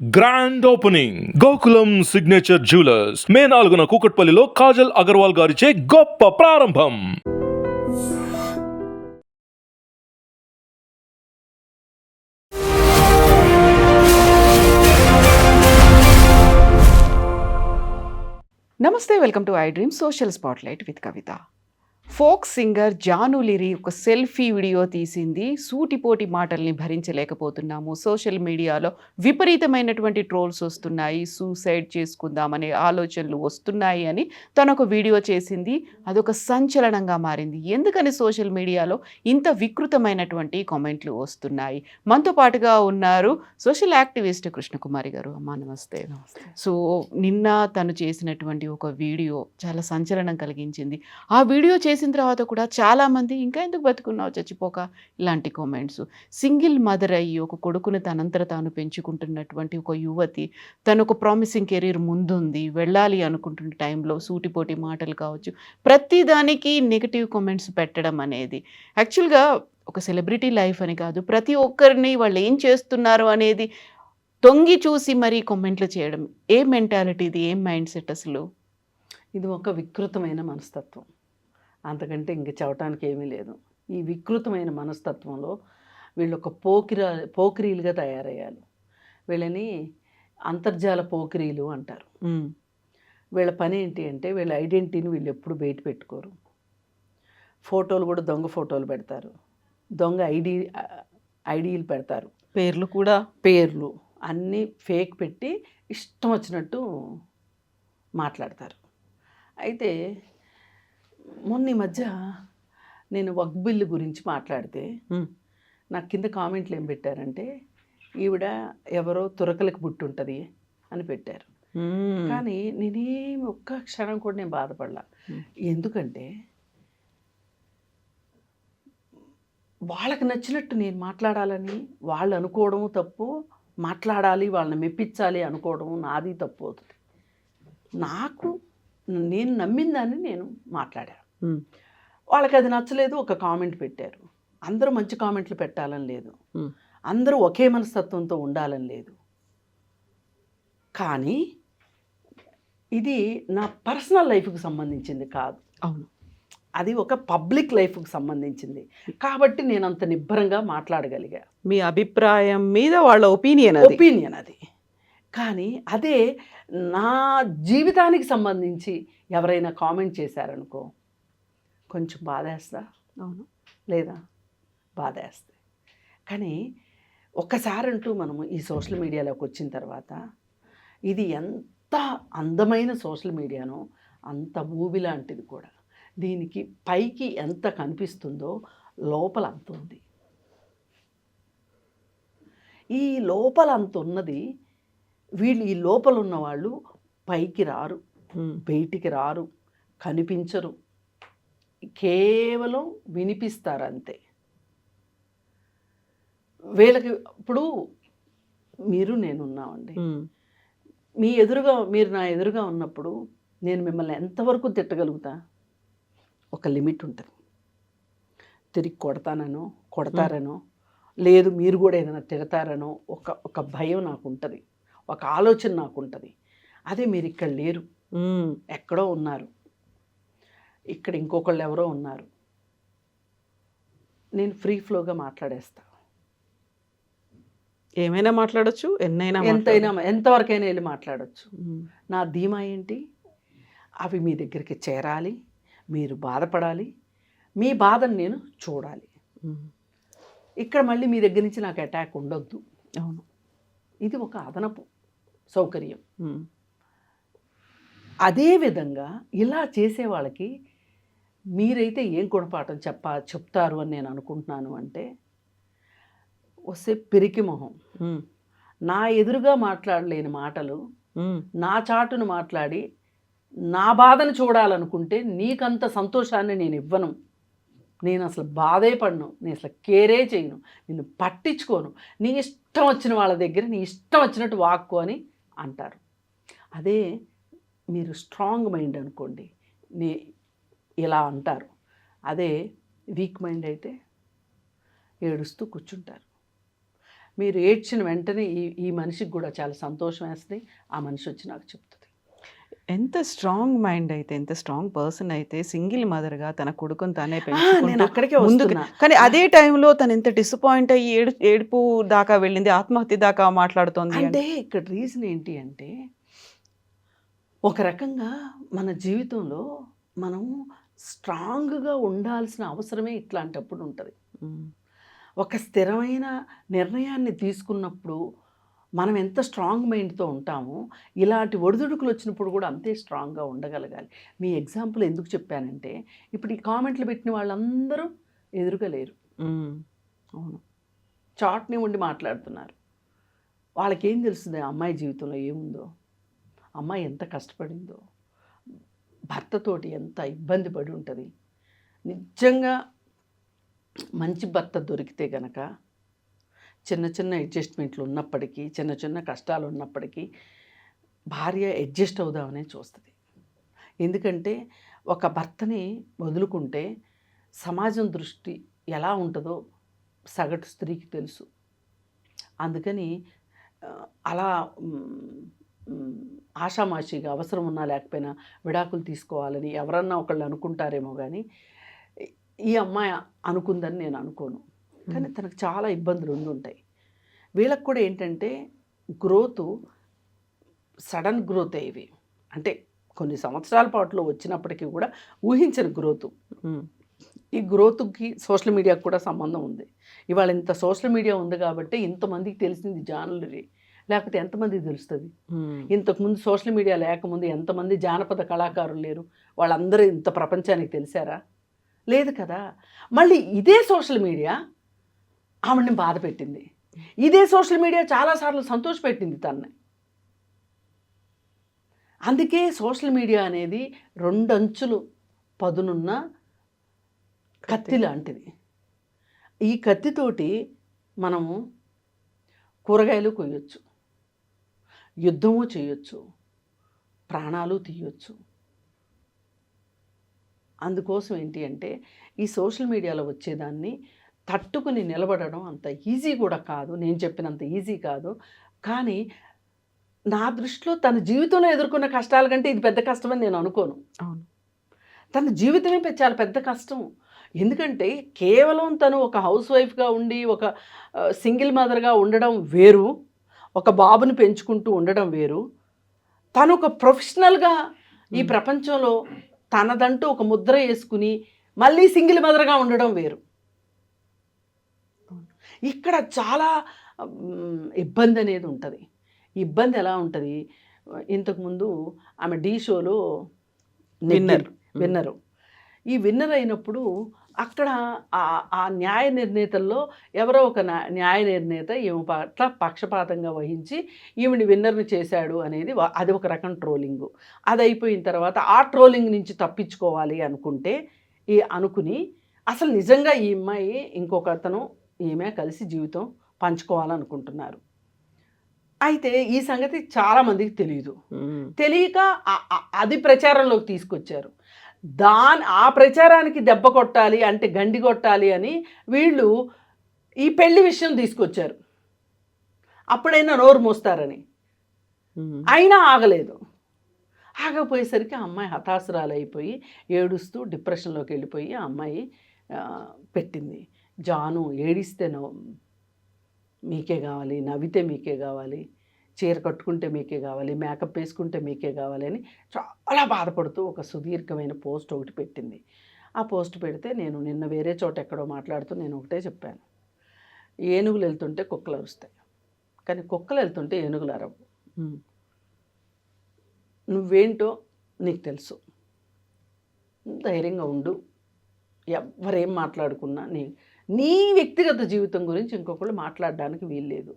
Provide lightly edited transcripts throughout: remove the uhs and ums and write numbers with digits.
Grand opening Gokulam signature jewellers May 4న కూకట్పల్లిలో కాజల్ అగర్వాల్ గారిచే గొప్ప ప్రారంభం. నమస్తే, welcome to I dream social spotlight with Kavitha. Folk singer Janu Lyri ఒక సెల్ఫీ వీడియో తీసింది. సూటిపోటి మాటల్ని భరించలేకపోతున్నాము, సోషల్ మీడియాలో విపరీతమైనటువంటి ట్రోల్స్ వస్తున్నాయి, సూసైడ్ చేసుకుందామనే ఆలోచనలు వస్తున్నాయి అని తను ఒక వీడియో చేసింది. అదొక సంచలనంగా మారింది. ఎందుకని సోషల్ మీడియాలో ఇంత వికృతమైనటువంటి కామెంట్లు వస్తున్నాయి? మనతో పాటుగా ఉన్నారు సోషల్ యాక్టివిస్ట్ కృష్ణకుమారి గారు. అమ్మా నమస్తే. సో నిన్న తను చేసినటువంటి ఒక వీడియో చాలా సంచలనం కలిగించింది. ఆ వీడియో చేసిన తర్వాత కూడా చాలామంది ఇంకా ఎందుకు బతుకున్నావు చచ్చిపోక ఇలాంటి కామెంట్స్. సింగిల్ మదర్ అయ్యి ఒక కొడుకుని తనంతట తాను పెంచుకుంటున్నటువంటి ఒక యువతి, తను ఒక ప్రామిసింగ్ కెరీర్ ముందుంది, వెళ్ళాలి అనుకుంటున్న టైంలో సూటిపోటి మాటలు కావచ్చు, ప్రతిదానికి నెగిటివ్ కామెంట్స్ పెట్టడం అనేది యాక్చువల్గా ఒక సెలబ్రిటీ లైఫ్ అని కాదు, ప్రతి ఒక్కరిని వాళ్ళు ఏం చేస్తున్నారు అనేది తొంగి చూసి మరీ కామెంట్లు చేయడం. ఏ మెంటాలిటీ ఇది? ఏం మైండ్ సెట్ అసలు? ఇది ఒక వికృతమైన మనస్తత్వం, అంతకంటే ఇంక చెప్పడానికి ఏమీ లేదు. ఈ వికృతమైన మనస్తత్వంలో వీళ్ళు ఒక పోకిరీలుగా తయారయ్యారు. వీళ్ళని అంతర్జాల పోకిరీలు అంటారు. వీళ్ళ పని ఏంటి అంటే వీళ్ళ ఐడెంటిటీని వీళ్ళు ఎప్పుడు బయట పెట్టుకోరు. ఫోటోలు కూడా దొంగ ఫోటోలు పెడతారు, దొంగ ఐడీలు పెడతారు, పేర్లు అన్నీ ఫేక్ పెట్టి ఇష్టం వచ్చినట్టు మాట్లాడతారు. అయితే మొన్న ఈ మధ్య నేను వక్ఫ్ బిల్లు గురించి మాట్లాడితే నాకు కింద కామెంట్లు ఏం పెట్టారంటే, ఈవిడ ఎవరో తురకలకు పుట్టుంటుంది అని పెట్టారు. కానీ నేనేమి ఒక్క క్షణం కూడా నేను బాధపడలా. ఎందుకంటే వాళ్ళకి నచ్చినట్టు నేను మాట్లాడాలని వాళ్ళు అనుకోవడం తప్పు, మాట్లాడాలి వాళ్ళని మెప్పించాలి అనుకోవడం నాది తప్పు అవుతుంది. నేను నమ్మిన దాన్ని నేను మాట్లాడాను. వాళ్ళకి అది నచ్చలేదు, ఒక కామెంట్ పెట్టారు. అందరూ మంచి కామెంట్లు పెట్టాలని లేదు, అందరూ ఒకే మనస్తత్వంతో ఉండాలని లేదు. కానీ ఇది నా పర్సనల్ లైఫ్కి సంబంధించింది కాదు. అవును, అది ఒక పబ్లిక్ లైఫ్కి సంబంధించింది కాబట్టి నేను అంత నిబ్బరంగా మాట్లాడగలిగా. మీ అభిప్రాయం మీద వాళ్ళ ఒపీనియన్ అది. కానీ అదే నా జీవితానికి సంబంధించి ఎవరైనా కామెంట్ చేశారనుకో, కొంచెం బాధేస్తా. అవును, లేదా బాధేస్తా. కానీ ఒక్కసారంటూ మనము ఈ సోషల్ మీడియాలోకి వచ్చిన తర్వాత ఇది ఎంత అందమైన సోషల్ మీడియానో అంత ఊబి లాంటిది కూడా. దీనికి పైకి ఎంత కనిపిస్తుందో లోపల అంత ఉంది. ఈ లోపల అంత ఉన్నది వీళ్ళు, ఈ లోపల ఉన్న వాళ్ళు పైకి రారు, బయటికి రారు, కనిపించరు, కేవలం వినిపిస్తారు అంతే. వీళ్ళకి ఇప్పుడు నేనున్నామండి, మీరు నా ఎదురుగా ఉన్నప్పుడు నేను మిమ్మల్ని ఎంతవరకు తిట్టగలుగుతా? ఒక లిమిట్ ఉంటుంది. తిరిగి కొడతారనో లేదు మీరు కూడా ఏదైనా తిడతారనో ఒక భయం నాకు ఉంటుంది, ఒక ఆలోచన నాకు ఉంటుంది. అదే మీరు ఇక్కడ లేరు, ఎక్కడో ఉన్నారు, ఇక్కడ ఇంకొకళ్ళు ఎవరో ఉన్నారు. నేను ఫ్రీ ఫ్లోగా మాట్లాడేస్తా. ఏమైనా మాట్లాడచ్చు, ఎంతవరకైనా వెళ్ళి మాట్లాడచ్చు. నా ధీమా ఏంటి? అవి మీ దగ్గరికి చేరాలి, మీరు బాధపడాలి, మీ బాధను నేను చూడాలి. ఇక్కడ మళ్ళీ మీ దగ్గర నుంచి నాకు అటాక్ ఉండొద్దు. అవును, ఇది ఒక అదనపు సౌకర్యం. అదేవిధంగా ఇలా చేసే వాళ్ళకి మీరైతే ఏం గుణపాఠం చెప్తారు అని నేను అనుకుంటున్నాను అంటే, వస్తే పిరికి మొహం, నా ఎదురుగా మాట్లాడలేని మాటలు నా చాటును మాట్లాడి నా బాధను చూడాలనుకుంటే నీకంత సంతోషాన్ని నేను ఇవ్వను. నేను అసలు బాధే పడను, నేను అసలు కేరే చేయను, నిన్ను పట్టించుకోను, నీ ఇష్టం వచ్చిన వాళ్ళ దగ్గర నీ ఇష్టం వచ్చినట్టు వాక్కు అని అంటారు. అదే మీరు స్ట్రాంగ్ మైండ్ అనుకోండి, ఇలా అంటారు. అదే వీక్ మైండ్ అయితే ఏడుస్తూ కూర్చుంటారు. మీరు ఏడ్చిన వెంటనే ఈ మనిషికి కూడా చాలా సంతోషం వేస్తుంది. ఆ మనిషి వచ్చి నాకు చెప్తుంది. ఎంత స్ట్రాంగ్ మైండ్ అయితే, ఎంత స్ట్రాంగ్ పర్సన్ అయితే సింగిల్ మదర్‌గా తన కొడుకుని తానే నేను పెంచుకుంటూ అక్కడికే ముందుకు వస్తున్నా. కానీ అదే టైంలో తను ఎంత డిసప్పాయింట్ అయ్యి ఏడుపు దాకా వెళ్ళింది, ఆత్మహత్య దాకా మాట్లాడుతోంది అంటే ఇక్కడ రీజన్ ఏంటి అంటే, ఒక రకంగా మన జీవితంలో మనం స్ట్రాంగ్‌గా ఉండాల్సిన అవసరమే ఇట్లాంటప్పుడు ఉంటది. హ్మ్. ఒక స్థిరమైన నిర్ణయాన్ని తీసుకున్నప్పుడు మనం ఎంత స్ట్రాంగ్ మైండ్‌తో ఉంటామో, ఇలాంటి ఒడిదుడుకులు వచ్చినప్పుడు కూడా అంతే స్ట్రాంగ్‌గా ఉండగలగాలి. మీ ఎగ్జాంపుల్ ఎందుకు చెప్పానంటే, ఇప్పుడు ఈ కామెంట్లు పెట్టిన వాళ్ళందరూ ఎదురుగా లేరు. హ్మ్. అవును. చాట్‌ని ఉండి మాట్లాడుతున్నారు. వాళ్ళకేం తెలుస్తుంది ఆ అమ్మాయి జీవితంలో ఏముందో? అమ్మాయి ఎంత కష్టపడిందో? భర్తతోటి ఎంత ఇబ్బంది పడి ఉంటది? నిజంగా మంచి భర్త దొరికితే గనక చిన్న చిన్న అడ్జస్ట్‌మెంట్లు ఉన్నప్పటికీ, చిన్న చిన్న కష్టాలు ఉన్నప్పటికీ భార్య అడ్జస్ట్ అవుదామనే చూస్తది. ఎందుకంటే ఒక భర్తని వదులుకుంటే సమాజం దృష్టి ఎలా ఉంటదో సగటు స్త్రీకి తెలుసు. అందుకని అలా ఆషామాషీగా అవసరం ఉన్నా లేకపోయినా విడాకులు తీసుకోవాలని ఎవరన్నా ఒకళ్ళు అనుకుంటారేమో కానీ ఈ అమ్మాయి అనుకుందని నేను అనుకోను. కానీ తనకు చాలా ఇబ్బందులు ఉండుంటాయి. వీళ్ళకి కూడా ఏంటంటే గ్రోత్ సడన్ గ్రోతే ఇవి. అంటే కొన్ని సంవత్సరాల పాటులో వచ్చినప్పటికీ కూడా ఊహించని గ్రోతు. హ్మ్. ఈ గ్రోత్‌కి సోషల్ మీడియాకి కూడా సంబంధం ఉంది. ఇవాళ ఇంత సోషల్ మీడియా ఉంది కాబట్టి ఇంతమందికి తెలిసింది జానులరీ. లేకపోతే ఎంతమందికి తెలుస్తది? హ్మ్. ఇంతకుముందు సోషల్ మీడియా లేకముందు ఎంతమంది జానపద కళాకారులు లేరు? వాళ్ళందరూ ఇంత ప్రపంచానికి తెలిసారా? లేదు కదా! మళ్ళీ ఇదే సోషల్ మీడియా ఆవిడని బాధపెట్టింది. ఇదే సోషల్ మీడియా చాలా సార్లు సంతోషపెట్టింది తనని. అందుకే సోషల్ మీడియా అనేది రెండంచులు పదునున్న కత్తి లాంటిది. ఈ కత్తితోటి మనము కూరగాయలు కొయ్యొచ్చు, యుద్ధము చేయొచ్చు, ప్రాణాలు తీయొచ్చు. అందుకోసం ఏంటి అంటే ఈ సోషల్ మీడియాలో వచ్చేదాన్ని తట్టుకుని నిలబడడం అంత ఈజీ కూడా కాదు. నేను చెప్పినంత ఈజీ కాదు. కానీ నా దృష్టిలో తన జీవితంలో ఎదుర్కొన్న కష్టాల కంటే ఇది పెద్ద కష్టమని నేను అనుకోను. అవును. తన జీవితమే చాలా పెద్ద కష్టం. ఎందుకంటే కేవలం తను ఒక హౌస్ వైఫ్‌గా ఉండి ఒక సింగిల్ మదర్‌గా ఉండడం వేరు. ఒక బాబుని పెంచుకుంటూ ఉండడం వేరు. తను ఒక ప్రొఫెషనల్‌గా ఈ ప్రపంచంలో తనదంటూ ఒక ముద్ర యేసుకుని మళ్ళీ సింగిల్ మదర్‌గా ఉండడం వేరు. ఇక్కడ చాలా ఇబ్బంది అనేది ఉంటది. ఇబ్బంది ఎలా ఉంటది? ఇంతకుముందు ఆమె ఢీ షోలో విన్నరు. ఈ విన్నర్ అయినప్పుడు అక్కడ ఆ న్యాయ నిర్ణేతల్లో ఎవరో ఒక న్యాయ నిర్ణేత ఈమె పట్ల పక్షపాతంగా వహించి ఈవిని విన్నర్ని చేశాడు అనేది అది ఒక రకం ట్రోలింగు. అది అయిపోయిన తర్వాత ఆ ట్రోలింగ్ నుంచి తప్పించుకోవాలి అనుకుని అసలు నిజంగా ఈ అమ్మాయి ఇంకొక అతను ఈమె కలిసి జీవితం పంచుకోవాలనుకుంటున్నారు. అయితే ఈ సంగతి చాలామందికి తెలియదు. తెలియక అది ప్రచారంలోకి తీసుకొచ్చారు. ఆ ప్రచారానికి దెబ్బ కొట్టాలి అంటే గండి కొట్టాలి అని వీళ్ళు ఈ పెళ్లి విషయం తీసుకొచ్చారు. అప్పుడైనా నోరు మోస్తారని. అయినా ఆగలేదు. ఆగపోయేసరికి ఆ అమ్మాయి హతాశురాలైపోయి ఏడుస్తూ డిప్రెషన్లోకి వెళ్ళిపోయి ఆ అమ్మాయి పెట్టింది. జాను ఏడిస్తే మీకే కావాలి, నవ్వితే మీకే కావాలి, చీర కట్టుకుంటే మీకే కావాలి, మేకప్ వేసుకుంటే మీకే కావాలి అని చాలా బాధపడుతూ ఒక సుదీర్ఘమైన పోస్ట్ ఒకటి పెట్టింది. ఆ పోస్ట్ పెడితే నేను నిన్న వేరే చోట ఎక్కడో మాట్లాడుతూ నేను ఒకటే చెప్పాను. ఏనుగులు వెళ్తుంటే కుక్కలు అరుస్తాయి, కానీ కుక్కలు వెళ్తుంటే ఏనుగులు అరవు. నువ్వేంటో నీకు తెలుసు, ధైర్యంగా ఉండు. ఎవరేం మాట్లాడుకున్నా నీ వ్యక్తిగత జీవితం గురించి ఇంకొకళ్ళు మాట్లాడడానికి వీల్లేదు.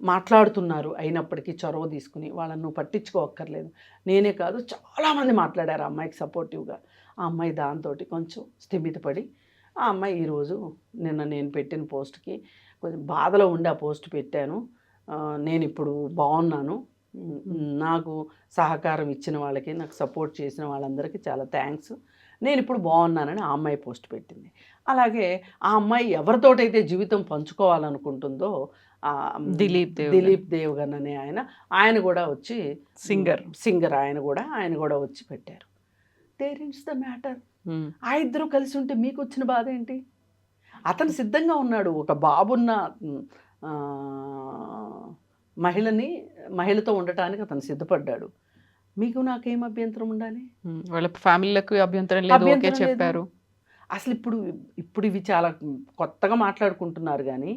మాట్లాడుతున్నారు అయినప్పటికీ చొరవ తీసుకుని వాళ్ళని నువ్వు పట్టించుకోవక్కర్లేదు. నేనే కాదు చాలామంది మాట్లాడారు ఆ అమ్మాయికి సపోర్టివ్గా. ఆ అమ్మాయి దాంతో కొంచెం స్థిమితపడి ఆ అమ్మాయి ఈరోజు నిన్న నేను పెట్టిన పోస్ట్కి కొంచెం బాధలో ఉండి ఆ పోస్ట్ పెట్టాను. నేను ఇప్పుడు బాగున్నాను, నాకు సహకారం ఇచ్చిన వాళ్ళకి, నాకు సపోర్ట్ చేసిన వాళ్ళందరికీ చాలా థ్యాంక్స్, నేను ఇప్పుడు బాగున్నానని ఆ అమ్మాయి పోస్ట్ పెట్టింది. అలాగే ఆ అమ్మాయి ఎవరితోటైతే జీవితం పంచుకోవాలనుకుంటుందో ఆ, దిలీప్ దేవగన్ అనే ఆయన కూడా వచ్చి సింగర్ ఆయన కూడా వచ్చి పెట్టారు. There is the matter. ఆ ఇద్దరు కలిసి ఉంటే మీకు వచ్చిన బాధ ఏంటి? అతను సిద్ధంగా ఉన్నాడు, ఒక బాబున్న మహిళతో ఉండటానికి అతను సిద్ధపడ్డాడు. మీకు నాకేం అభ్యంతరం ఉండాలి? వాళ్ళ ఫ్యామిలీలకు అభ్యంతరం లేదు, ఓకే చెప్పారు. అసలు ఇప్పుడు ఇవి చాలా కొత్తగా మాట్లాడుకుంటున్నారు, కానీ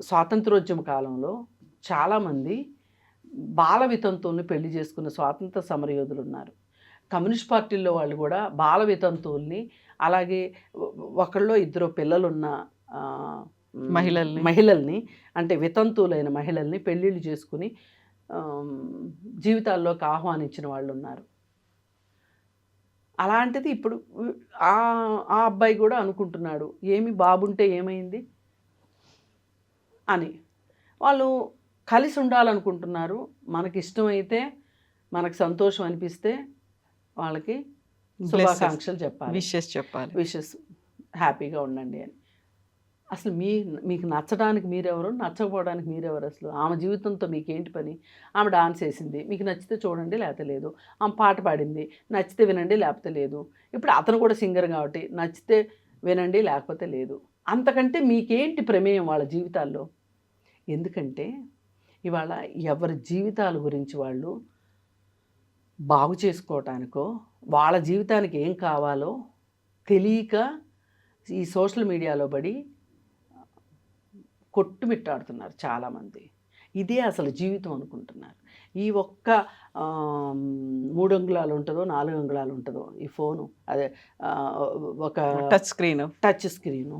స్వాతంత్రోద్యమ కాలంలో చాలామంది బాల వితంతువుల్ని పెళ్లి చేసుకున్న స్వాతంత్ర సమరయోధులు ఉన్నారు. కమ్యూనిస్ట్ పార్టీల్లో వాళ్ళు కూడా బాల వితంతువుల్ని, అలాగే ఒకళ్ళో ఇద్దరు పిల్లలున్న మహిళల్ని అంటే వితంతువులైన మహిళల్ని పెళ్ళిళ్ళు చేసుకుని జీవితాల్లోకి ఆహ్వానించిన వాళ్ళు ఉన్నారు. అలాంటిది ఇప్పుడు ఆ అబ్బాయి కూడా అనుకుంటున్నాడు, ఏమి బాబుంటే ఏమైంది అని. వాళ్ళు కలిసి ఉండాలనుకుంటున్నారు. మనకి ఇష్టమైతే, మనకు సంతోషం అనిపిస్తే వాళ్ళకి శుభాకాంక్షలు చెప్పాలి, విషెస్ హ్యాపీగా ఉండండి అని. అసలు మీకు నచ్చడానికి మీరెవరు, నచ్చకపోవడానికి మీరెవరు? అసలు ఆమె జీవితంతో మీకేంటి పని? ఆమె డాన్స్ వేసింది, మీకు నచ్చితే చూడండి, లేకపోతే లేదు. ఆమె పాట పాడింది, నచ్చితే వినండి, లేకపోతే లేదు. ఇప్పుడు అతను కూడా సింగర్ కాబట్టి నచ్చితే వినండి, లేకపోతే లేదు. అంతకంటే మీకేంటి ప్రమేయం వాళ్ళ జీవితాల్లో? ఎందుకంటే ఇవాళ ఎవరి జీవితాల గురించి వాళ్ళు బాగు చేసుకోవటానికో, వాళ్ళ జీవితానికి ఏం కావాలో తెలియక ఈ సోషల్ మీడియాలో పడి కొట్టుమిట్టాడుతున్నారు చాలామంది. ఇదే అసలు జీవితం అనుకుంటున్నారు. ఈ ఒక్క 3 అంగుళాలు ఉంటుందో 4 అంగుళాలు ఉంటుందో ఈ ఫోను, అదే ఒక టచ్ స్క్రీను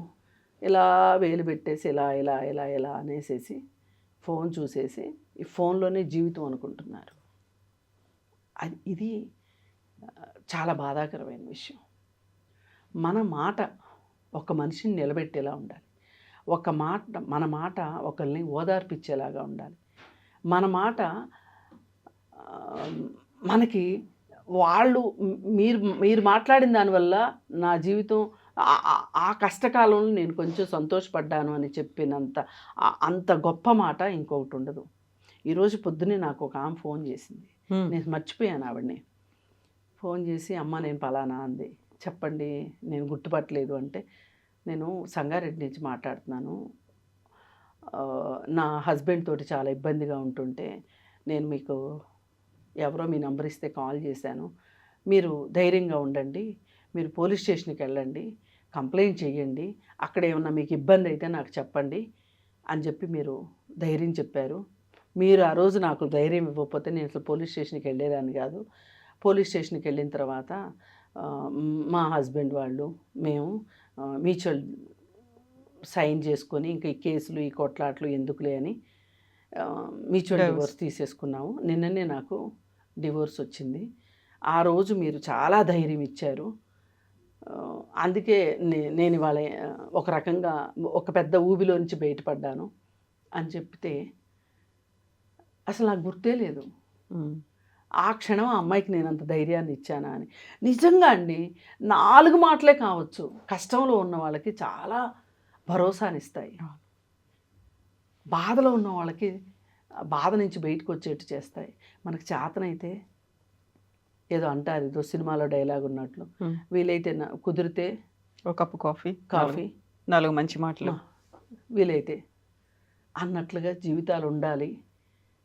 ఇలా వేలు పెట్టేసి ఇలా ఇలా ఇలా ఇలా అనేసేసి ఫోన్ చూసేసి ఈ ఫోన్లోనే జీవితం అనుకుంటున్నారు. ఇది చాలా బాధాకరమైన విషయం. మన మాట ఒక మనిషిని నిలబెట్టేలా ఉండాలి. మన మాట ఒకరిని ఓదార్పిచ్చేలాగా ఉండాలి. మన మాట మనకి వాళ్ళు మీరు మాట్లాడిన దానివల్ల నా జీవితం ఆ కష్టకాలంలో నేను కొంచెం సంతోషపడ్డాను అని చెప్పినంత అంత గొప్ప మాట ఇంకొకటి ఉండదు. ఈరోజు పొద్దున్నే నాకు ఒక ఆమె ఫోన్ చేసింది, నేను మర్చిపోయాను ఆవిడని. ఫోన్ చేసి, అమ్మ నేను పలానా అంది. చెప్పండి, నేను గుర్తుపట్టలేదు అంటే, నేను సంగారెడ్డి నుంచి మాట్లాడుతున్నాను, నా హస్బెండ్ తోటి చాలా ఇబ్బందిగా ఉంటుంటే నేను మీకు ఎవరో మీ నెంబర్ ఇస్తే కాల్ చేశాను. మీరు ధైర్యంగా ఉండండి, మీరు పోలీస్ స్టేషన్కి వెళ్ళండి, కంప్లైంట్ చేయండి, అక్కడ ఏమన్నా మీకు ఇబ్బంది అయితే నాకు చెప్పండి అని చెప్పి మీరు ధైర్యం చెప్పారు. మీరు ఆ రోజు నాకు ధైర్యం ఇవ్వకపోతే నేను అసలు పోలీస్ స్టేషన్కి వెళ్ళేదాన్ని కాదు. పోలీస్ స్టేషన్కి వెళ్ళిన తర్వాత మా హస్బెండ్ వాళ్ళు మేము మ్యూచువల్ సైన్ చేసుకొని ఇంకా ఈ కేసులు ఈ కొట్లాట్లు ఎందుకులే అని మ్యూచువల్ డివోర్స్ తీసేసుకున్నాము. నిన్ననే నాకు డివోర్స్ వచ్చింది. ఆ రోజు మీరు చాలా ధైర్యం ఇచ్చారు, అందుకే నేను ఇవాళ ఒక రకంగా ఒక పెద్ద ఊబిలో నుంచి బయటపడ్డాను అని చెప్తే అసలు నాకు గుర్తే లేదు ఆ క్షణం ఆ అమ్మాయికి నేను అంత ధైర్యాన్ని ఇచ్చానా అని. నిజంగా అండి, 4 మాటలే కావచ్చు కష్టంలో ఉన్న వాళ్ళకి చాలా భరోసానిస్తాయి. బాధలో ఉన్న వాళ్ళకి బాధ నుంచి బయటకు వచ్చేట్టు చేస్తాయి. మనకు చేతనైతే ఏదో అంటారు, ఏదో సినిమాలో డైలాగ్ ఉన్నట్లు, వీలైతే కుదిరితే ఒక కప్పు కాఫీ 4 మంచి మాటలు, వీలైతే అన్నట్లుగా జీవితాలు ఉండాలి.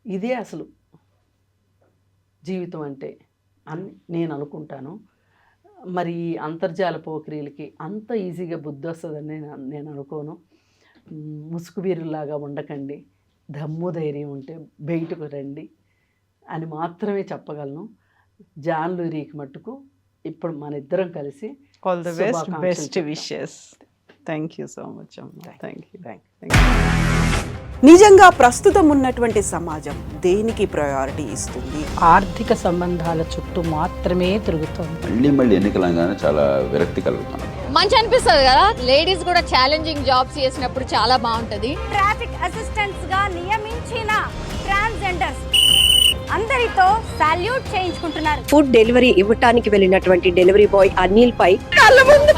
ఇదే అసలు జీవితం అంటే అని నేను అనుకుంటాను. మరి అంతర్జాల పోకిరీలకి అంత ఈజీగా బుద్ధి వస్తుందని నేను అనుకోను. ముసుగుబీరులాగా ఉండకండి, దమ్ము ధైర్యం ఉంటే బయటకు రండి అని మాత్రమే చెప్పగలను. జాన్ లూరీకి మట్టుకు ఇప్పుడు మన ఇద్దరం కలిసి all the best wishes. Thank you so much. Thank you. నిజంగా ప్రస్తుతం ఉన్నటువంటి సమాజం దేనికి ప్రయారిటీ ఇస్తుంది? ఆర్థిక సంబంధాల చుట్టూ మాత్రమే తిరుగుతుంది. మళ్ళీ ఎన్నికలంగానే చాలా విరక్తి కలుగుతాను. మంచి అనిపిస్తుంది కదా, లేడీస్ కూడా ఛాలెంజింగ్ జాబ్స్ చేసినప్పుడు చాలా బాగుంటది. ట్రాఫిక్ అసిస్టెంట్స్ గా నియమించిన ట్రాన్స్జెండర్స్ అందరితో సాల్యూట్ చేయించుకుంటున్నారు. ఫుడ్ డెలివరీ ఇవ్వటానికి వెళ్ళినటువంటి డెలివరీ బాయ్ అనిల్ పై కళ్ళ ముందు